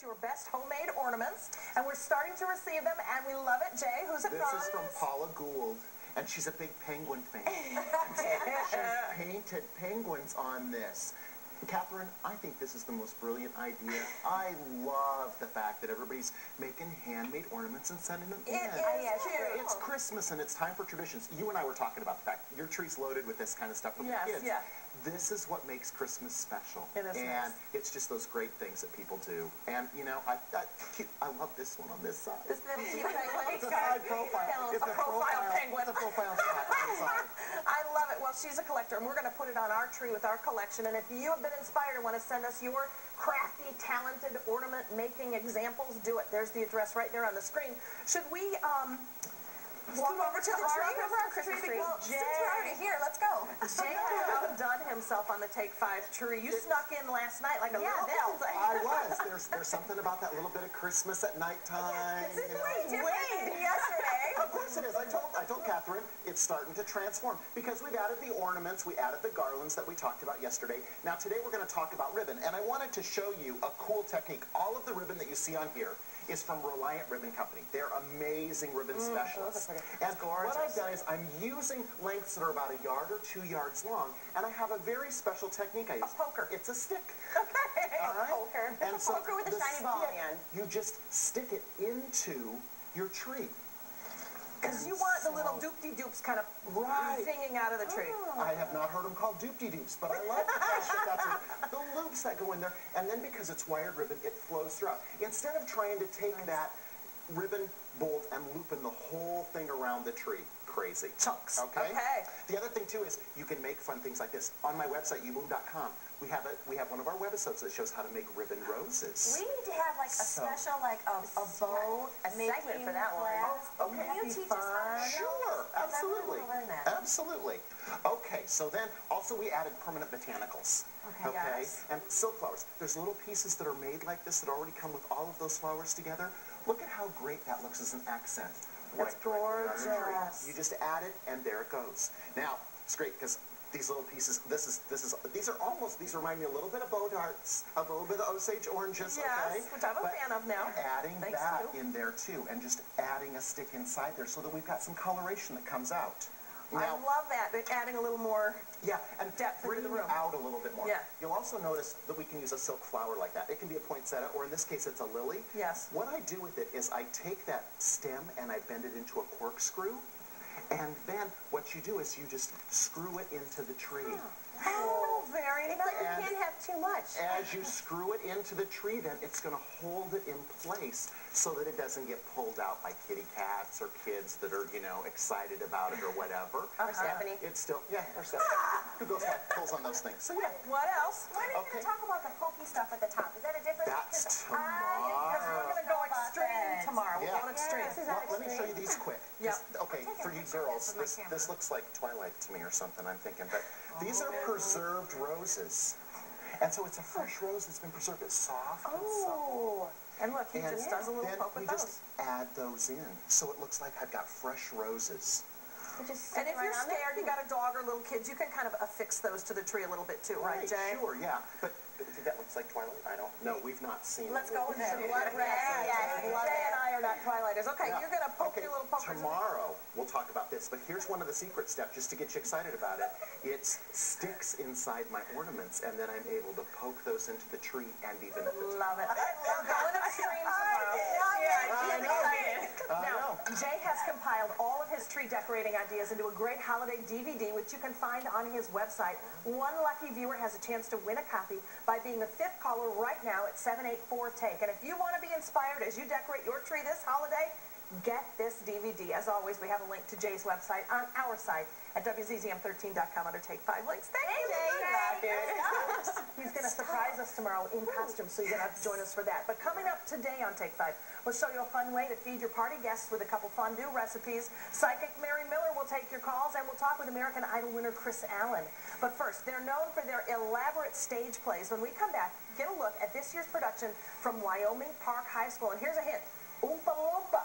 your best homemade ornaments, and we're starting to receive them, and we love it. Jay, who's it from? This is from Paula Gould, and she's a big penguin fan. She's painted penguins on this. Catherine, I think this is the most brilliant idea. I love the fact that everybody's making handmade ornaments and sending them in. It is cute. It's Christmas and it's time for traditions. You and I were talking about the fact your tree's loaded with this kind of stuff from the kids. Yeah. This is what makes Christmas special. It is and nice. It's just those great things that people do. And, you know, I love this one on this side. This little cute penguin. It's a side profile. It's a profile penguin. It's a profile shot on the side. I love it. Well, she's a collector, and we're going to put it on our tree with our collection. And if you have been inspired and want to send us your crafty, talented ornament-making examples, do it. There's the address right there on the screen. Should we walk over to the tree? Our Christmas tree. Well, since we're already here, let's go. Jay has outdone himself on the Take 5 tree. You snuck in last night like a little elf. I was. There's something about that little bit of Christmas at nighttime. This is way different than yesterday. Of course it is. I told Catherine it's starting to transform because we've added the ornaments, we added the garlands that we talked about yesterday. Now today we're going to talk about ribbon, and I wanted to show you a cool technique. All of the ribbon that you see on here is from Reliant Ribbon Company. They're amazing ribbon specialists. And what I've done is I'm using lengths that are about 1 yard or 2 yards long, and I have a very special technique I use. A poker. It's a stick. Okay. All right? Poker. And It's a poker with a shiny ball on the end. You just stick it into your tree. Because you want the little doop-de-doops kind of zinging out of the tree. I have not heard them called doop-de-doops, but I love the fact that that's the loops that go in there. And then because it's wired ribbon, it flows throughout. Instead of trying to take that ribbon bolt and looping the whole thing around the tree. Crazy. Chunks. Okay? Okay. The other thing, too, is you can make fun things like this. On my website, uboom.com, we have one of our webisodes that shows how to make ribbon roses. We need to have like a special, like a bow, a segment for that one. Okay. Can you teach us how to Sure, absolutely. I really want to learn that. Absolutely. Okay, so then also we added permanent botanicals. Okay. Yes. And silk flowers. There's little pieces that are made like this that already come with all of those flowers together. Look at how great that looks as an accent. That's gorgeous. You just add it, and there it goes. Now, it's great because these little pieces, these remind me a little bit of bow darts, a little bit of Osage oranges, yes, okay? Which I'm a fan of now. Adding that in there too, and just adding a stick inside there so that we've got some coloration that comes out. I love that, adding a little more and depth into the room. out a little bit more. Yeah. You'll also notice that we can use a silk flower like that. It can be a poinsettia, or in this case, it's a lily. Yes. What I do with it is I take that stem and I bend it into a corkscrew, and then what you do is you just screw it into the tree. Oh, very nice. It's like you can't have too much. As you screw it into the tree, then it's going to hold it in place so that it doesn't get pulled out by kitty cats or kids that are, you know, excited about it or whatever. Or Stephanie. It's still, or Stephanie. Who pulls on those things. So yeah. What else? When are you going to talk about the pokey stuff at the top? Is that a different? That's Because we're tomorrow. going to go extreme tomorrow. We're going extreme. Well, let me show you these quick. Yep. Okay, for you girls, this looks like Twilight to me or something, I'm thinking. But these are preserved roses. And so it's a fresh rose that's been preserved. It's soft and supple. And look, he just does a little poke with then we those. just add those in. So it looks like I've got fresh roses. And if you're scared, you got a dog or little kids, you can kind of affix those to the tree a little bit too, right, Jay? Sure, yeah. But that looks like Twilight? I don't know. We've not seen it. Let's go with it. Blood red. Jay and I are not Twilighters. Okay, you're going to poke your little pokers. Tomorrow, we'll talk about this. But here's one of the secret steps, just to get you excited about it. It's sticks inside my ornaments, and then I'm able to poke those into the tree and even at the top. Love it. We're going extreme tomorrow. Now, Jay has compiled all of his tree decorating ideas into a great holiday DVD, which you can find on his website. One lucky viewer has a chance to win a copy by being the 5th caller right now at 784-TAKE. And if you want to be inspired as you decorate your tree this holiday, get this DVD. As always, we have a link to Jay's website on our site at WZZM13.com under Take 5 Links. Thank you, Jay. He's going to surprise us tomorrow in costume, so you're going to have to join us for that. But coming up today on Take 5, we'll show you a fun way to feed your party guests with a couple fondue recipes. Psychic Mary Miller will take your calls, and we'll talk with American Idol winner Chris Allen. But first, they're known for their elaborate stage plays. When we come back, get a look at this year's production from Wyoming Park High School. And here's a hint. Oompa Loompa.